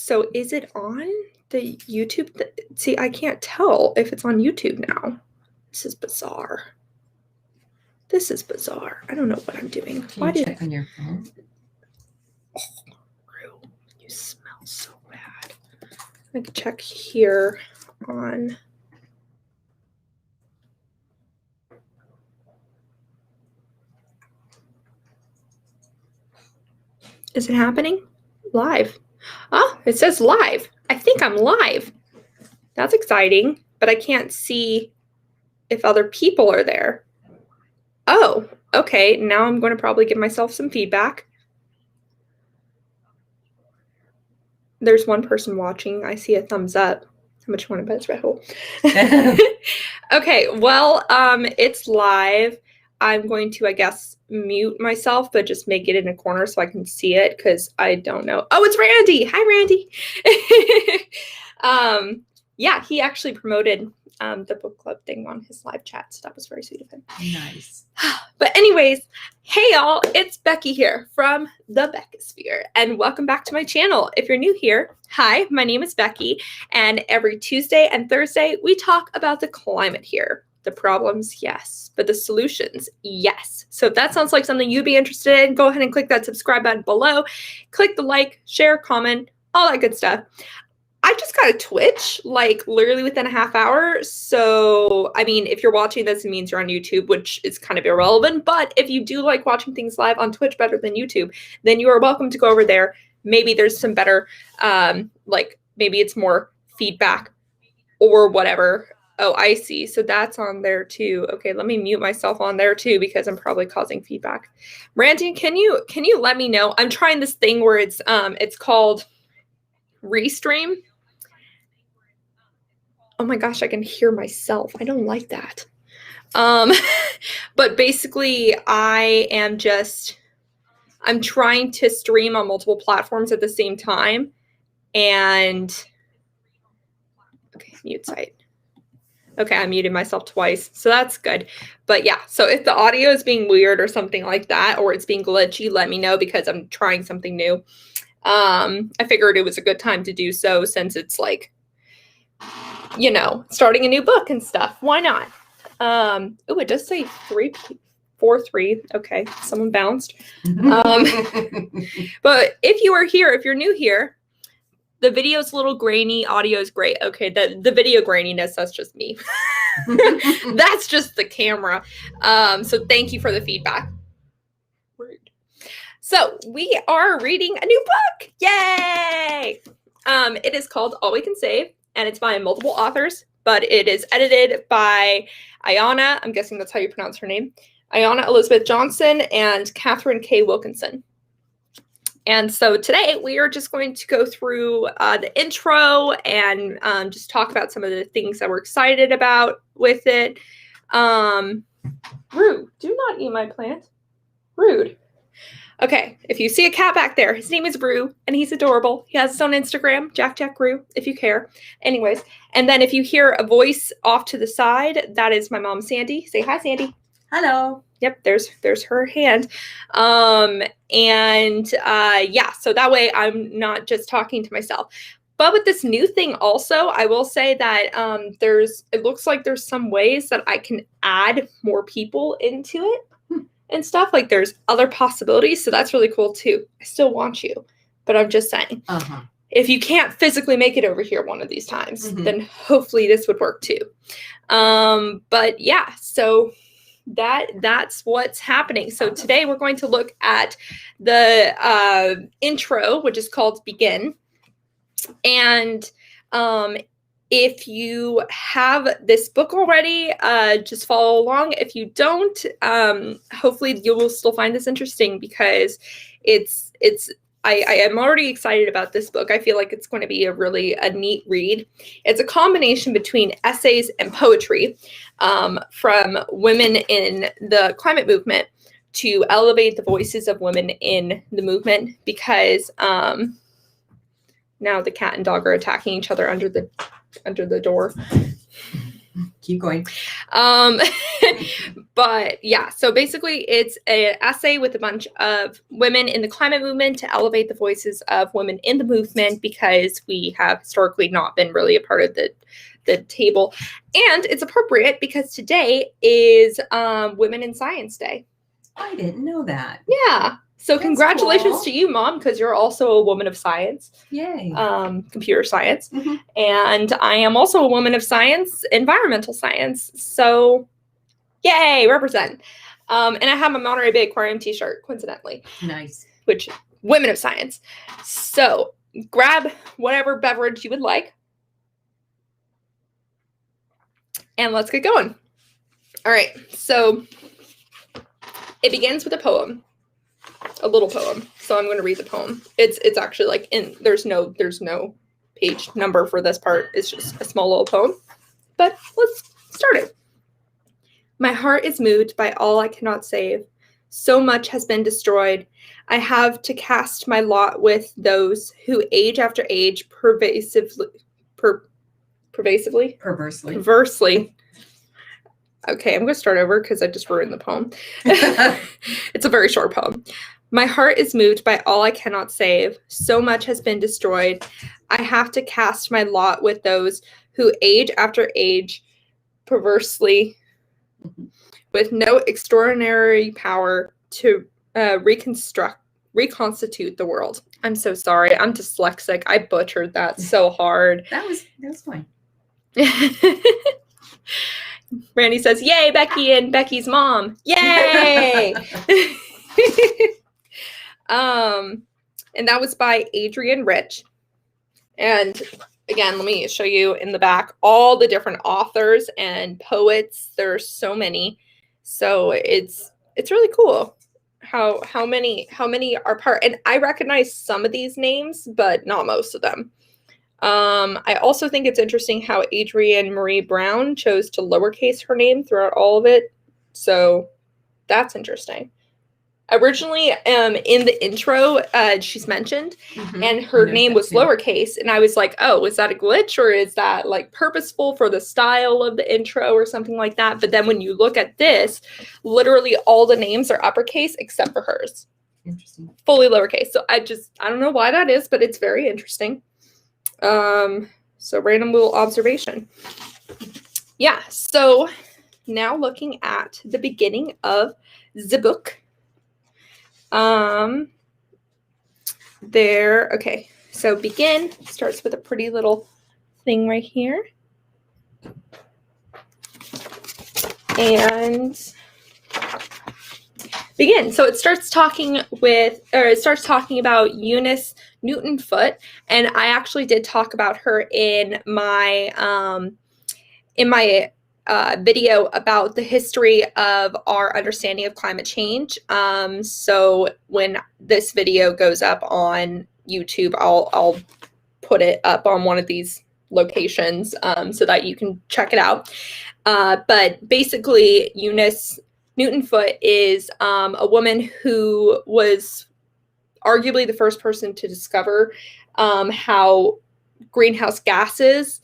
So is it on the YouTube? See, I can't tell if it's on YouTube now. This is bizarre. This is bizarre. I don't know what I'm doing. Can you check on your phone? Oh, Rue, you smell so bad. I can check here on. Is it happening? Live. Oh, it says live. I think I'm live. That's exciting, but I can't see if other people are there. Oh, okay. Now I'm going to probably give myself some feedback. There's one person watching. I see a thumbs up. How much you want to bet it's Red Hole? Okay, well, it's live. I'm going to, I guess, mute myself, but just make it in a corner so I can see it because I don't know. Oh, it's Randy. Hi, Randy. Yeah, he actually promoted the book club thing on his live chat, so that was very sweet of him. Nice. But anyways, hey y'all, it's Becky here from the Beckisphere, and welcome back to my channel. If you're new here, hi, my name is Becky, and every Tuesday and Thursday, we talk about the climate here. The problems, yes, but the solutions, yes. So if that sounds like something you'd be interested in, go ahead and click that subscribe button below. Click the like, share, comment, all that good stuff. I just got a Twitch, like literally within a half hour. So, I mean, if you're watching this, it means you're on YouTube, which is kind of irrelevant. But if you do like watching things live on Twitch better than YouTube, then you are welcome to go over there. Maybe there's some better, like maybe it's more feedback or whatever. Oh, I see. So that's on there too. Okay, let me mute myself on there too because I'm probably causing feedback. Randy, can you let me know? I'm trying this thing where it's called Restream. Oh my gosh, I can hear myself. I don't like that. But basically I'm trying to stream on multiple platforms at the same time. And okay, mute site. Okay, I muted myself twice, so that's good. But yeah, so if the audio is being weird or something like that, or it's being glitchy, let me know because I'm trying something new. I figured it was a good time to do so since it's like, you know, starting a new book and stuff. Why not? Oh, it does say 343. Okay, someone bounced. But if you are here, if you're new here, the video's a little grainy, audio is great. Okay, the video graininess, that's just me. That's just the camera. So thank you for the feedback. Rude. So we are reading a new book. Yay! It is called All We Can Save, and it's by multiple authors, but it is edited by Ayana, I'm guessing that's how you pronounce her name, Ayana Elizabeth Johnson and Catherine K. Wilkinson. And so today we are just going to go through the intro and just talk about some of the things that we're excited about with it. Rude, do not eat my plant. Rude. Okay, if you see a cat back there, his name is Rue, and he's adorable. He has his own Instagram, Jack Rue, if you care. Anyways, and then if you hear a voice off to the side, that is my mom, Sandy. Say hi, Sandy. Hello. Yep, there's her hand. Yeah, so that way I'm not just talking to myself. But with this new thing also, I will say that it looks like there's some ways that I can add more people into it and stuff. Like there's other possibilities, so that's really cool too. I still want you, but I'm just saying. If you can't physically make it over here one of these times, then hopefully this would work too. But yeah, so that's what's happening. So today we're going to look at the intro, which is called Begin. And if you have this book already, just follow along. If you don't, hopefully you will still find this interesting because I am already excited about this book. I feel like it's going to be a neat read. It's a combination between essays and poetry from women in the climate movement to elevate the voices of women in the movement because now the cat and dog are attacking each other under the door. Keep going. But yeah, so basically it's an essay with a bunch of women in the climate movement to elevate the voices of women in the movement, because we have historically not been really a part of the table. And it's appropriate because today is Women in Science Day. I didn't know that. Yeah. So That's congratulations cool. to you, Mom, because you're also a woman of science. Yay. Computer science. Mhm. And I am also a woman of science, environmental science. So yay, represent. And I have my Monterey Bay Aquarium t-shirt, coincidentally. Nice. Which, women of science. So grab whatever beverage you would like. And let's get going. All right, so it begins with a poem. A little poem. So I'm going to read the poem. It's actually like there's no page number for this part. It's just a small little poem. But let's start it. My heart is moved by all I cannot save. So much has been destroyed. I have to cast my lot with those who age after age perversely. Okay, I'm going to start over because I just ruined the poem. It's a very short poem. My heart is moved by all I cannot save. So much has been destroyed. I have to cast my lot with those who age after age perversely, with no extraordinary power to reconstitute the world. I'm so sorry. I'm dyslexic. I butchered that so hard. That was fine. Randy says, "Yay, Becky and Becky's mom! Yay!" And that was by Adrienne Rich. And again, let me show you in the back all the different authors and poets. There are so many, so it's really cool how many are part. And I recognize some of these names, but not most of them. I also think it's interesting how Adrienne Marie Brown chose to lowercase her name throughout all of it. So that's interesting. Originally, in the intro, she's mentioned, and her name was lowercase, and I was like, oh, is that a glitch, or is that like purposeful for the style of the intro or something like that? But then when you look at this, literally all the names are uppercase except for hers. Interesting. Fully lowercase. So I don't know why that is, but it's very interesting. So random little observation. Yeah, so now looking at the beginning of the book. Okay, so begin starts with a pretty little thing right here. And begin. So it starts talking about Eunice Newton-Foote, and I actually did talk about her in my video about the history of our understanding of climate change. So when this video goes up on YouTube, I'll put it up on one of these locations so that you can check it out. But basically, Eunice Newton-Foote is a woman who was arguably the first person to discover how greenhouse gases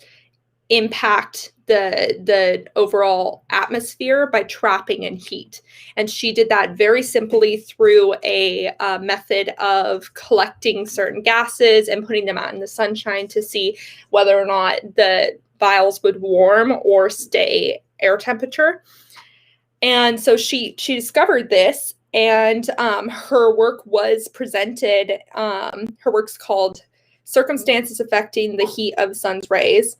impact the overall atmosphere by trapping in heat. And she did that very simply through a method of collecting certain gases and putting them out in the sunshine to see whether or not the vials would warm or stay air temperature. And so she discovered this, and her work was presented. Her work's called Circumstances Affecting the Heat of the Sun's Rays,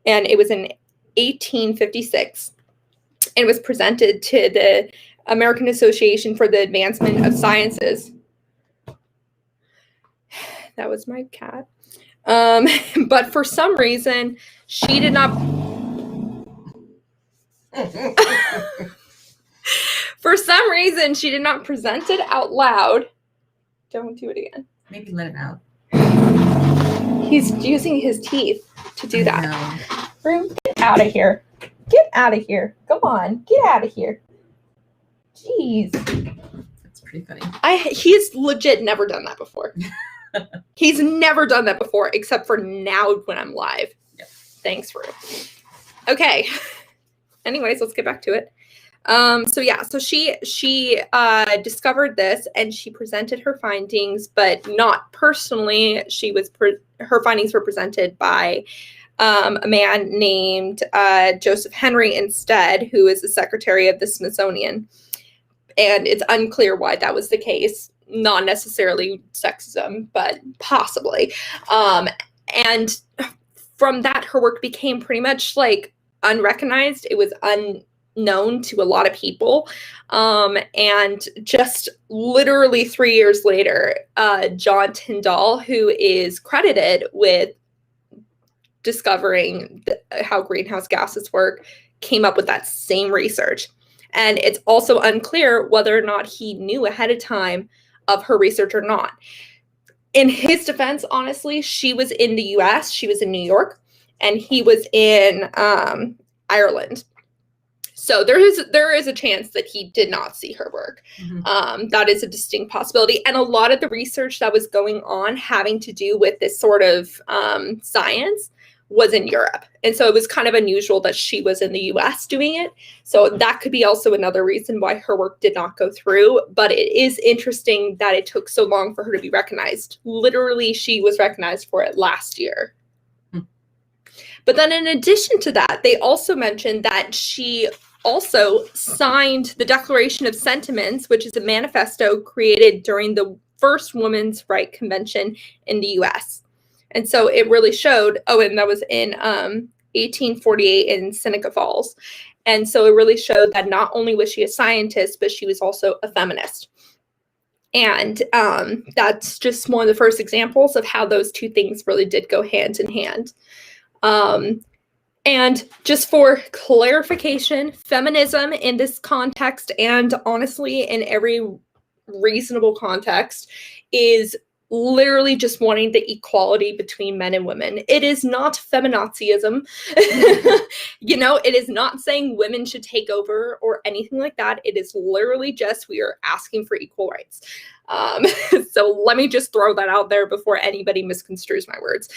and it was in 1856, and was presented to the American Association for the Advancement of Sciences. That was my cat. But for some reason, she did not... For some reason, she did not present it out loud. Don't do it again. Maybe let him out. He's using his teeth to do that. Room, get out of here. Get out of here. Come on, get out of here. Jeez. That's pretty funny. He's legit never done that before. He's never done that before, except for now when I'm live. Yep. Thanks, Rue. Okay. anyways, let's get back to it. So she discovered this, and she presented her findings, but not personally. Her findings were presented by a man named Joseph Henry instead, who is the secretary of the Smithsonian. And it's unclear why that was the case. Not necessarily sexism, but possibly. And from that, her work became pretty much like unrecognized. It was unknown to a lot of people. And just literally 3 years later, John Tyndall, who is credited with discovering how greenhouse gases work, came up with that same research. And it's also unclear whether or not he knew ahead of time of her research or not. In his defense, honestly, she was in the US, she was in New York, and he was in Ireland. So there is a chance that he did not see her work. Mm-hmm. That is a distinct possibility. And a lot of the research that was going on having to do with this sort of science was in Europe. And so it was kind of unusual that she was in the US doing it. So that could be also another reason why her work did not go through. But it is interesting that it took so long for her to be recognized. Literally, she was recognized for it last year. But then in addition to that, they also mentioned that she also signed the Declaration of Sentiments, which is a manifesto created during the first Women's Rights Convention in the US. And so it really showed, and that was in 1848 in Seneca Falls. And so it really showed that not only was she a scientist, but she was also a feminist. And that's just one of the first examples of how those two things really did go hand in hand. And just for clarification, feminism in this context, and honestly in every reasonable context, is literally just wanting the equality between men and women. It is not feminazism. It is not saying women should take over or anything like that. It is literally just we are asking for equal rights. So let me just throw that out there before anybody misconstrues my words,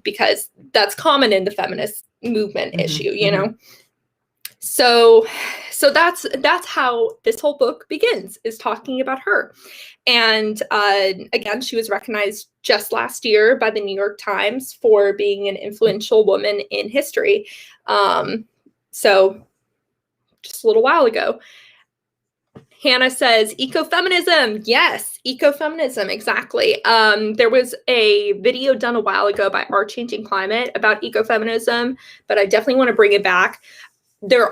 because that's common in the feminist movement issue, you know? So that's how this whole book begins, is talking about her. And again, she was recognized just last year by the New York Times for being an influential woman in history. So just a little while ago. Hannah says, ecofeminism. Yes, ecofeminism, exactly. There was a video done a while ago by Our Changing Climate about ecofeminism, but I definitely want to bring it back. There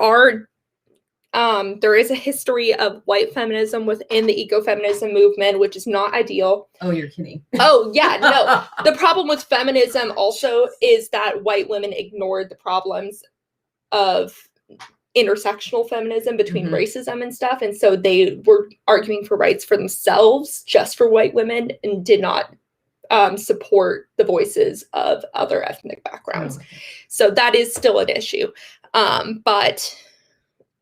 is a history of white feminism within the ecofeminism movement, which is not ideal. Oh, you're kidding. Oh, yeah, no. The problem with feminism also is that white women ignored the problems of intersectional feminism between racism and stuff. And so they were arguing for rights for themselves, just for white women, and did not support the voices of other ethnic backgrounds. So that is still an issue. But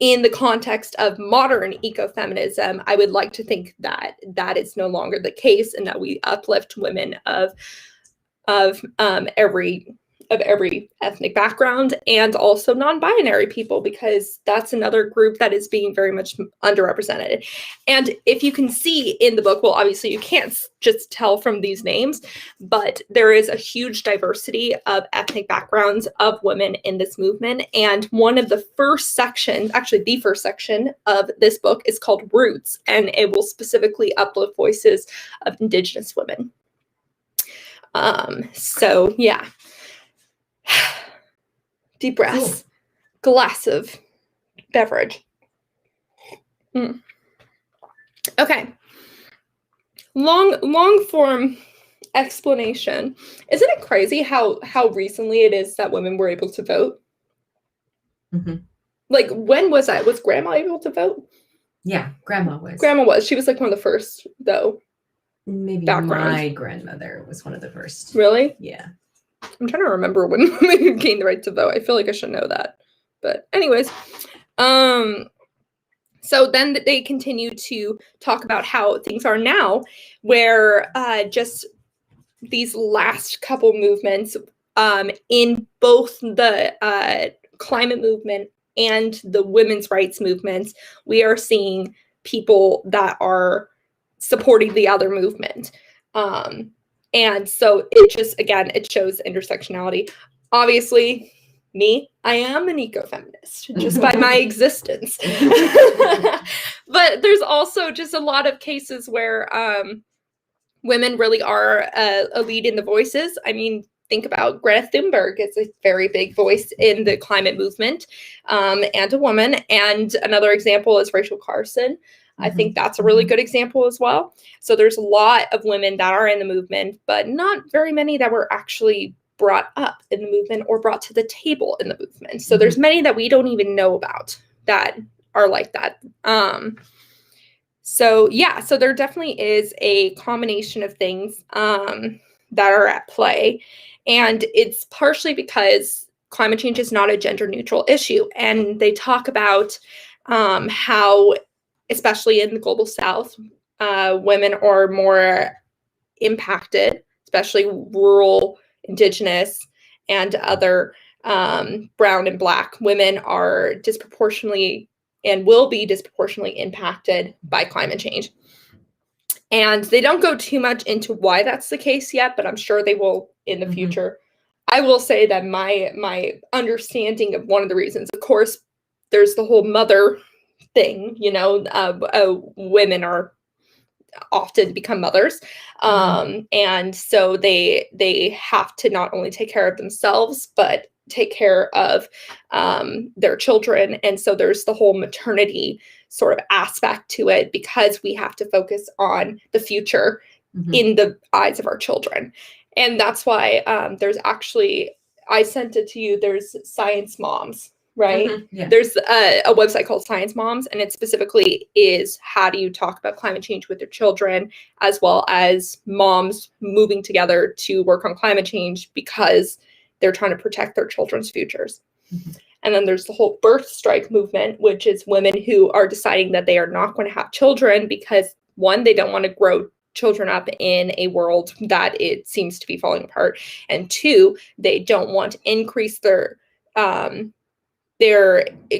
in the context of modern ecofeminism, I would like to think that that is no longer the case, and that we uplift women of every ethnic background, and also non-binary people, because that's another group that is being very much underrepresented. And if you can see in the book, well, obviously you can't just tell from these names, but there is a huge diversity of ethnic backgrounds of women in this movement. And one of the first sections, actually the first section of this book, is called Roots, and it will specifically uplift voices of Indigenous women. So yeah. Deep breaths. Cool. Glass of beverage. Okay. Long form explanation. Isn't it crazy how recently it is that women were able to vote? Like, when was that? Was Grandma able to vote? Yeah, Grandma was. Grandma was. She was like one of the first, though. Maybe my grandmother was one of the first. Really? Yeah. I'm trying to remember when women gained the right to vote. I feel like I should know that. But anyways, so then they continue to talk about how things are now, where just these last couple movements in both the climate movement and the women's rights movements, we are seeing people that are supporting the other movement. And so it just, again, it shows intersectionality. Obviously, me, I am an ecofeminist just by my existence. But there's also just a lot of cases where women really are a lead in the voices. I mean, think about Greta Thunberg is a very big voice in the climate movement, and a woman. And another example is Rachel Carson. I think that's a really good example as well. So there's a lot of women that are in the movement, but not very many that were actually brought up in the movement or brought to the table in the movement. So there's many that we don't even know about that are like that. So yeah, so there definitely is a combination of things that are at play. And it's partially because climate change is not a gender neutral issue. And they talk about how, especially in the global South, women are more impacted, especially rural, indigenous, and other brown and Black women are disproportionately and will be disproportionately impacted by climate change. And they don't go too much into why that's the case yet, but I'm sure they will in the future. I will say that my understanding of one of the reasons, of course, there's the whole mother thing, you know, women are often become mothers. And so they have to not only take care of themselves, but take care of their children. And so there's the whole maternity sort of aspect to it, because we have to focus on the future in the eyes of our children. And that's why there's actually, I sent it to you, there's Science Moms, right? Yeah. There's a website called Science Moms, and it specifically is how do you talk about climate change with your children, as well as moms moving together to work on climate change because they're trying to protect their children's futures. And then there's the whole birth strike movement, which is women who are deciding that they are not going to have children because, one, they don't want to grow children up in a world that it seems to be falling apart, and two, they don't want to increase their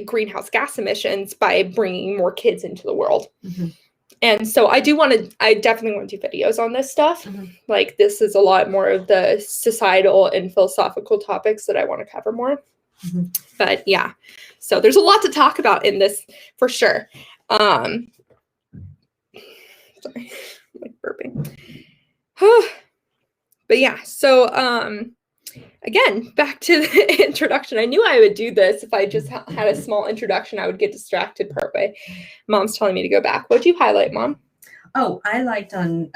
greenhouse gas emissions by bringing more kids into the world. And so I definitely want to do videos on this stuff. Like, this is a lot more of the societal and philosophical topics that I want to cover more. But yeah, so there's a lot to talk about in this for sure. Sorry, I'm like burping. But yeah, so again, back to the introduction. I knew I would do this. If I just had a small introduction, I would get distracted partway. Mom's telling me to go back. What'd you highlight, Mom? Oh, I liked on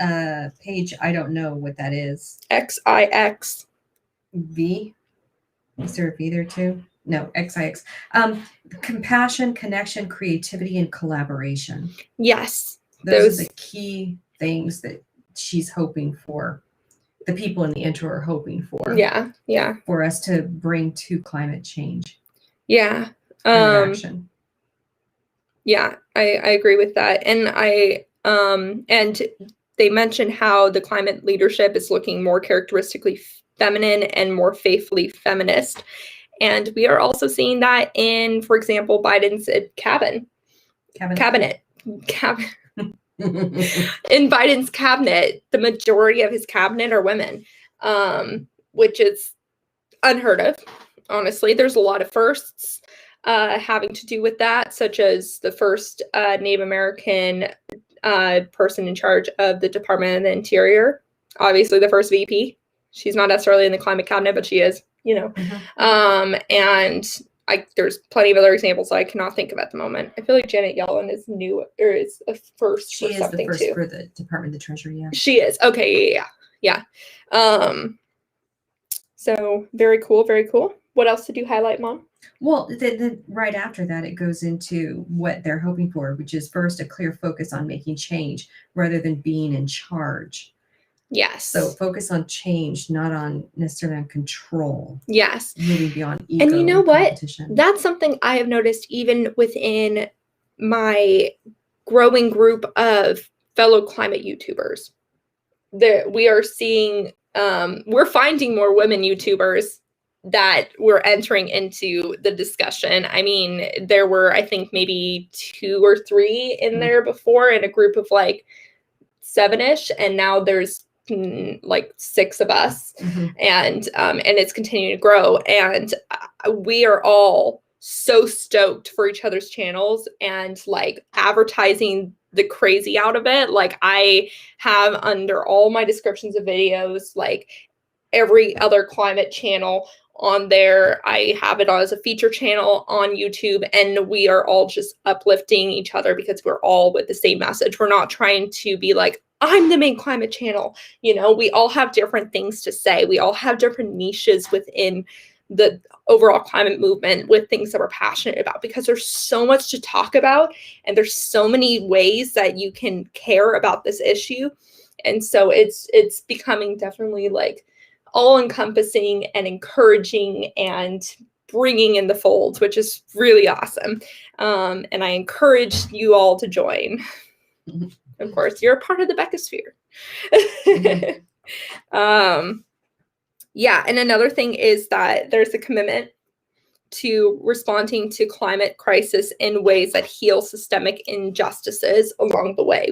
page, I don't know what that is. XIX. V? Is there a V there too? No, XIX. Compassion, connection, creativity, and collaboration. Yes. Those are the key things that she's hoping for. The people in the intro are hoping for. Yeah, yeah. For us to bring to climate change. Yeah. Action. Yeah, I agree with that. And and they mentioned how the climate leadership is looking more characteristically feminine and more faithfully feminist. And we are also seeing that in, for example, Biden's cabinet. In Biden's cabinet, the majority of his cabinet are women, which is unheard of. Honestly, there's a lot of firsts having to do with that, such as the first Native American person in charge of the Department of the Interior. Obviously, the first VP. She's not necessarily in the climate cabinet, but she is, you know. And there's plenty of other examples I cannot think of at the moment. I feel like Janet Yellen is new, or is a first she for something too. She is the first for the Department of the Treasury, yeah. She is. Okay, yeah. So very cool, very cool. What else did you highlight, Mom? Well, then right after that, it goes into what they're hoping for, which is first a clear focus on making change rather than being in charge. Yes. So focus on change, not on necessarily on control. Yes. Moving beyond ego. And you know what? That's something I have noticed even within my growing group of fellow climate YouTubers. We are seeing, we're finding more women YouTubers that we're entering into the discussion. I mean, there were, I think, maybe 2 or 3 in there before in a group of like 7-ish, and now there's like 6 of us, and it's continuing to grow, and we are all so stoked for each other's channels and like advertising the crazy out of it. Like I have under all my descriptions of videos, like every other climate channel on there. I have it as a feature channel on YouTube, and we are all just uplifting each other because we're all with the same message. We're not trying to be like, I'm the main climate channel. You know, we all have different things to say. We all have different niches within the overall climate movement with things that we're passionate about, because there's so much to talk about and there's so many ways that you can care about this issue. And so it's becoming definitely like all-encompassing and encouraging and bringing in the folds, which is really awesome. And I encourage you all to join. Of course, you're a part of the Beckosphere. Yeah, and another thing is that there's a commitment to responding to climate crisis in ways that heal systemic injustices along the way.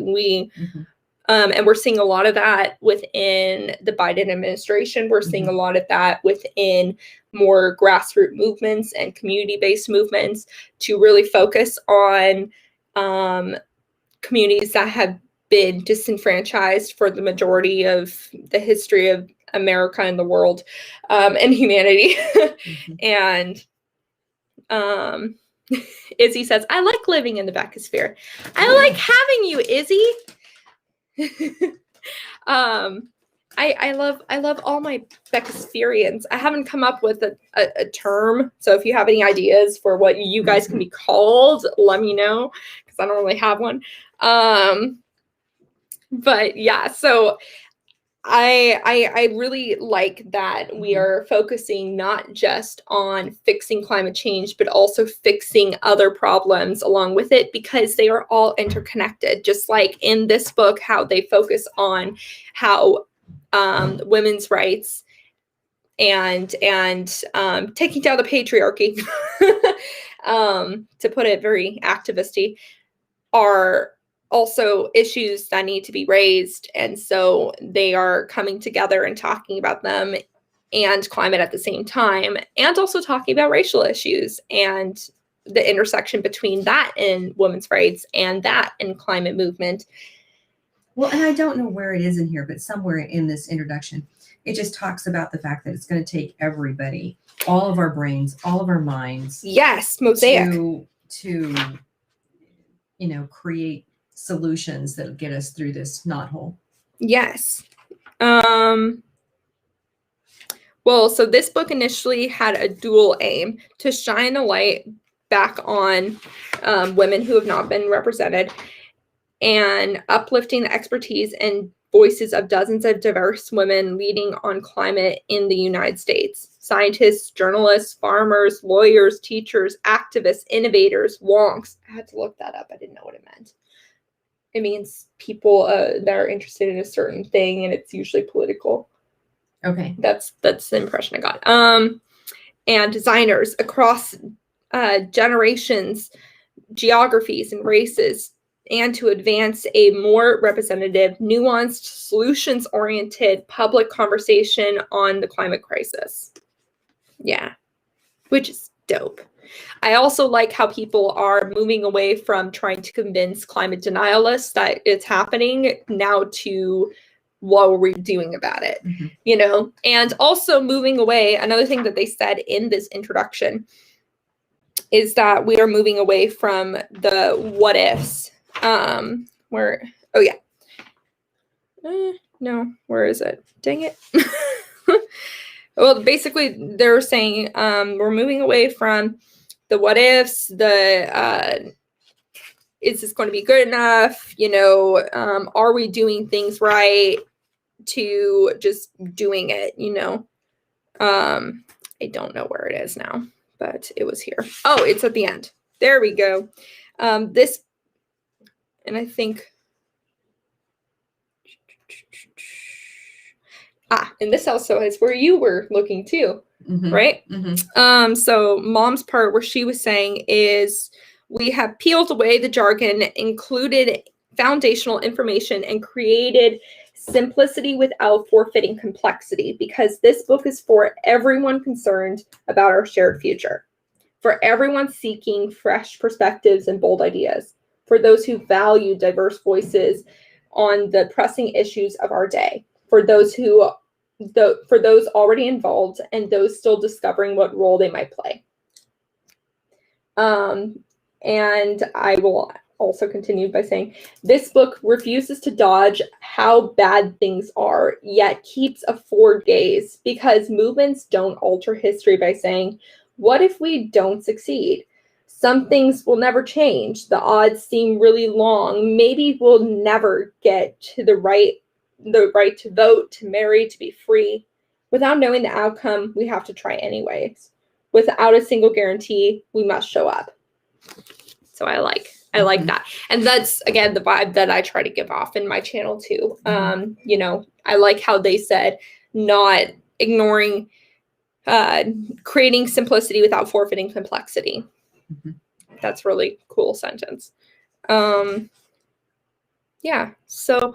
And we're seeing a lot of that within the Biden administration. We're seeing a lot of that within more grassroots movements and community-based movements to really focus on communities that have been disenfranchised for the majority of the history of America and the world, and humanity. And Izzy says, I like living in the Beckosphere. I like having you, Izzy. I love all my Beckosphereans. I haven't come up with a term, so if you have any ideas for what you guys can be called, let me know, because I don't really have one. But yeah, so I really like that we are focusing not just on fixing climate change, but also fixing other problems along with it, because they are all interconnected. Just like in this book, how they focus on how women's rights and taking down the patriarchy, to put it very activisty, are also issues that need to be raised. And so they are coming together and talking about them and climate at the same time, and also talking about racial issues and the intersection between that and women's rights and that and climate movement. Well, and I don't know where it is in here, but somewhere in this introduction, it just talks about the fact that it's going to take everybody, all of our brains, all of our minds. Yes, mosaic. To create solutions that get us through this knothole. Yes. Well, so this book initially had a dual aim: to shine a light back on women who have not been represented, and uplifting the expertise and voices of dozens of diverse women leading on climate in the United States. Scientists, journalists, farmers, lawyers, teachers, activists, innovators, wonks. I had to look that up. I didn't know what it meant. It means people that are interested in a certain thing, and it's usually political. Okay. That's the impression I got. And designers across generations, geographies, and races, and to advance a more representative, nuanced, solutions-oriented public conversation on the climate crisis. Yeah, which is dope. I also like how people are moving away from trying to convince climate denialists that it's happening now to what are we doing about it, and also moving away. Another thing that they said in this introduction is that we are moving away from the what ifs. Where is it? Dang it. Well, basically they're saying we're moving away from the what ifs, the is this going to be good enough? Are we doing things right, to just doing it, I don't know where it is now, but it was here. Oh, it's at the end. There we go. This, and I think, and this also is where you were looking too. right? So Mom's part where she was saying is we have peeled away the jargon, included foundational information, and created simplicity without forfeiting complexity, because this book is for everyone concerned about our shared future, for everyone seeking fresh perspectives and bold ideas, for those who value diverse voices on the pressing issues of our day, for those already involved and those still discovering what role they might play. And I will also continue by saying, this book refuses to dodge how bad things are, yet keeps a forward gaze, because movements don't alter history by saying, what if we don't succeed? Some things will never change. The odds seem really long. Maybe we'll never get to the right to vote, to marry, to be free. Without knowing the outcome, we have to try anyways. Without a single guarantee, we must show up. So I like that. And that's, again, the vibe that I try to give off in my channel too. You know, I like how they said not ignoring, creating simplicity without forfeiting complexity. That's really cool sentence. Yeah, so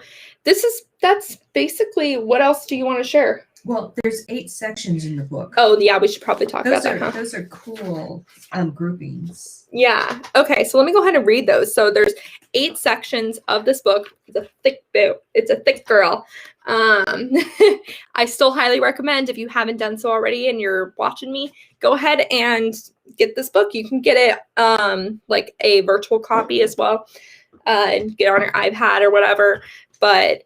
that's basically, what else do you want to share? Well, there's 8 sections in the book. Oh, yeah, we should probably talk about that, huh? Those are cool groupings. Yeah. Okay, so let me go ahead and read those. So there's 8 sections of this book. It's a thick book. It's a thick girl. I still highly recommend, if you haven't done so already and you're watching me, go ahead and get this book. You can get it like a virtual copy as well, and get it on your iPad or whatever. But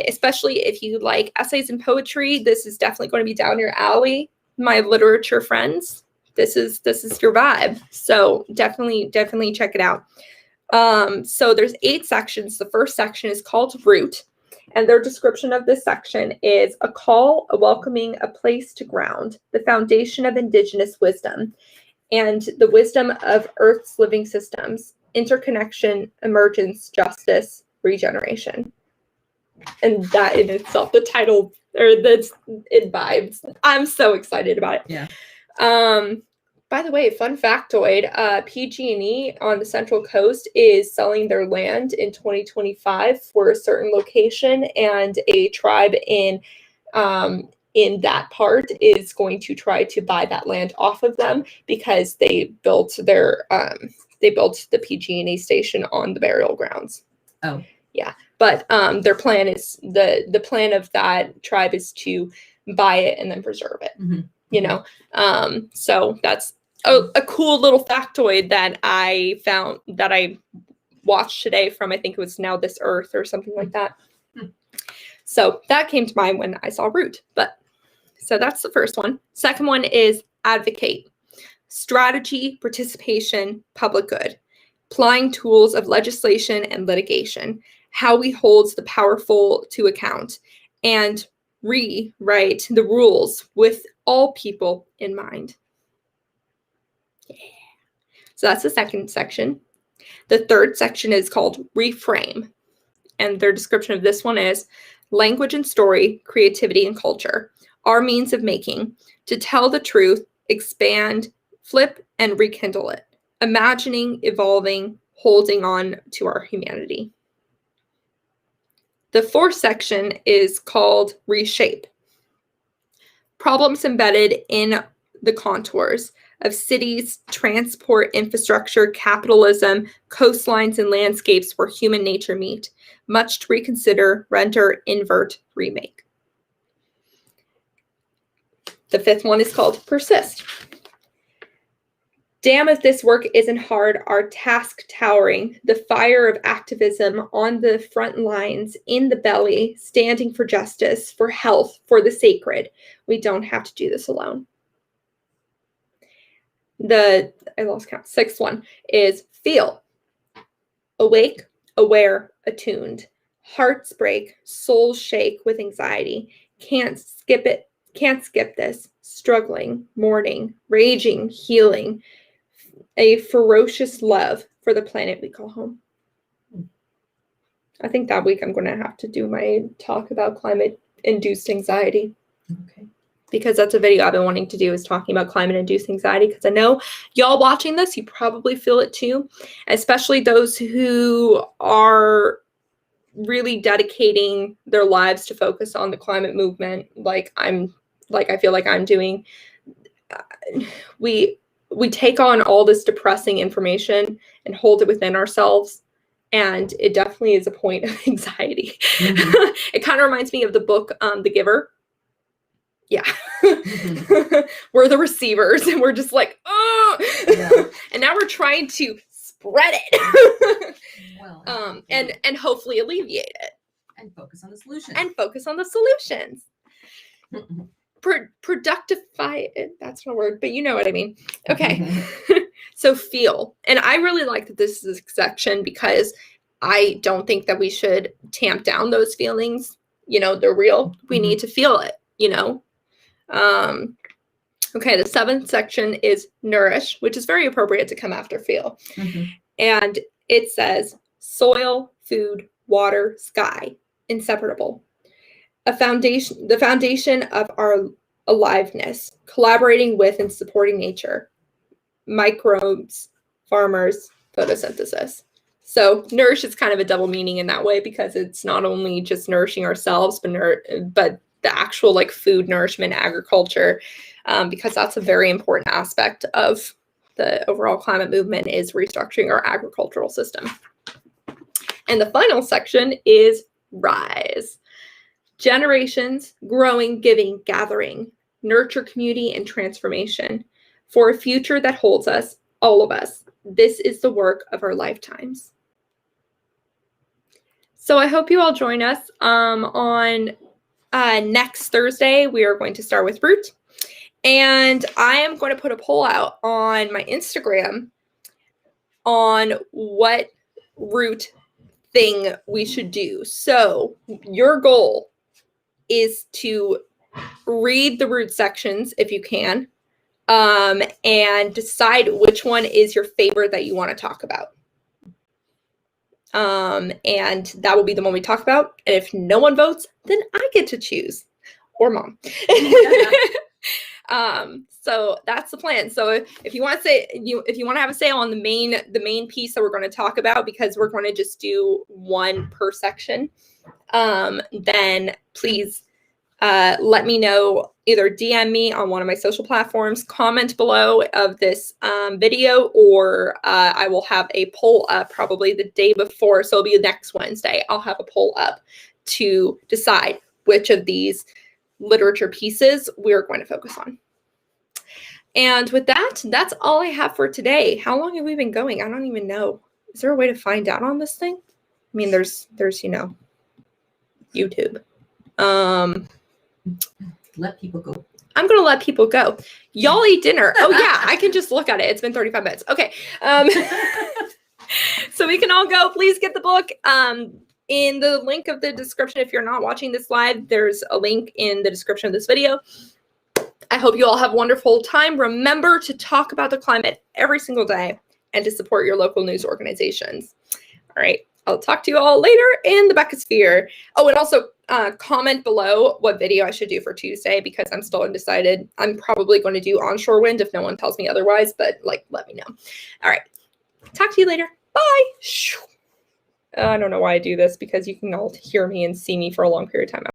especially if you like essays and poetry, this is definitely going to be down your alley. My literature friends, this is your vibe. So definitely check it out. So there's 8 sections. The first section is called Root, and their description of this section is a call, a welcoming, a place to ground, the foundation of indigenous wisdom, and the wisdom of Earth's living systems, interconnection, emergence, justice, regeneration. And that in itself, the title, or it vibes. I'm so excited about it. Yeah. By the way, fun factoid, PG&E on the Central Coast is selling their land in 2025 for a certain location, and a tribe in that part is going to try to buy that land off of them, because they built the PG&E station on the burial grounds. Oh. Yeah. But their plan is, the plan of that tribe is to buy it and then preserve it. You know, so that's a cool little factoid that I found, that I watched today from, I think it was Now This Earth or something like that. So that came to mind when I saw Root. But so that's the first one. Second one is Advocate. Strategy, participation, public good. Applying tools of legislation and litigation. How we hold the powerful to account, and rewrite the rules with all people in mind. Yeah. So that's the second section. The third section is called Reframe, and their description of this one is language and story, creativity and culture, our means of making, to tell the truth, expand, flip, and rekindle it, imagining, evolving, holding on to our humanity. The fourth section is called Reshape. Problems embedded in the contours of cities, transport, infrastructure, capitalism, coastlines, and landscapes where human nature meet. Much to reconsider, render, invert, remake. The fifth one is called Persist. Damn if this work isn't hard, our task towering, the fire of activism on the front lines, in the belly, standing for justice, for health, for the sacred. We don't have to do this alone. I lost count. Sixth one is Feel. Awake, aware, attuned. Hearts break, souls shake with anxiety. Can't skip it, can't skip this. Struggling, mourning, raging, healing. A ferocious love for the planet we call home. I think that week I'm going to have to do my talk about climate-induced anxiety. Okay. because that's a video I've been wanting to do, is talking about climate-induced anxiety, because I know y'all watching this, you probably feel it too, especially those who are really dedicating their lives to focus on the climate movement, like I feel like I'm doing. We take on all this depressing information and hold it within ourselves, and it definitely is a point of anxiety. Mm-hmm. It kind of reminds me of the book The Giver. Yeah. Mm-hmm. We're the receivers, and we're just like, oh, yeah. And now we're trying to spread it. Well, and hopefully alleviate it. And focus on the solutions. Productify it. That's not a word, but you know what I mean. Okay. So feel. And I really like that this is a section, because I don't think that we should tamp down those feelings. You know, they're real. We need to feel it, you know. Okay, the 7th section is nourish, which is very appropriate to come after feel. Mm-hmm. And it says soil, food, water, sky, inseparable. The foundation of our aliveness, collaborating with and supporting nature, microbes, farmers, photosynthesis. So nourish is kind of a double meaning in that way, because it's not only just nourishing ourselves, but the actual like food nourishment, agriculture, because that's a very important aspect of the overall climate movement, is restructuring our agricultural system. And the final section is rise. Generations, growing, giving, gathering, nurture community and transformation for a future that holds us, all of us. This is the work of our lifetimes. So I hope you all join us on next Thursday. We are going to start with root. And I am going to put a poll out on my Instagram on what root thing we should do. So your goal is to read the root sections if you can, and decide which one is your favorite that you want to talk about. And that will be the one we talk about. And if no one votes, then I get to choose, or mom. So that's the plan. So if you want to say, if you want to have a say on the main piece that we're going to talk about, because we're going to just do one per section, then please let me know. Either DM me on one of my social platforms, comment below of this video, or I will have a poll up probably the day before. So it'll be next Wednesday. I'll have a poll up to decide which of these literature pieces we're going to focus on. And with that, that's all I have for today. How long have we been going? I don't even know. Is there a way to find out on this thing? I mean, there's you know, YouTube. Let people go. I'm going to let people go. Y'all eat dinner. Oh, yeah. I can just look at it. It's been 35 minutes. Okay. So we can all go. Please get the book. In the link of the description, if you're not watching this live, there's a link in the description of this video. I hope you all have a wonderful time. Remember to talk about the climate every single day and to support your local news organizations. All right. I'll talk to you all later in the Beckosphere. Oh, and also comment below what video I should do for Tuesday, because I'm still undecided. I'm probably going to do onshore wind if no one tells me otherwise, but like, let me know. All right. Talk to you later. Bye. I don't know why I do this, because you can all hear me and see me for a long period of time.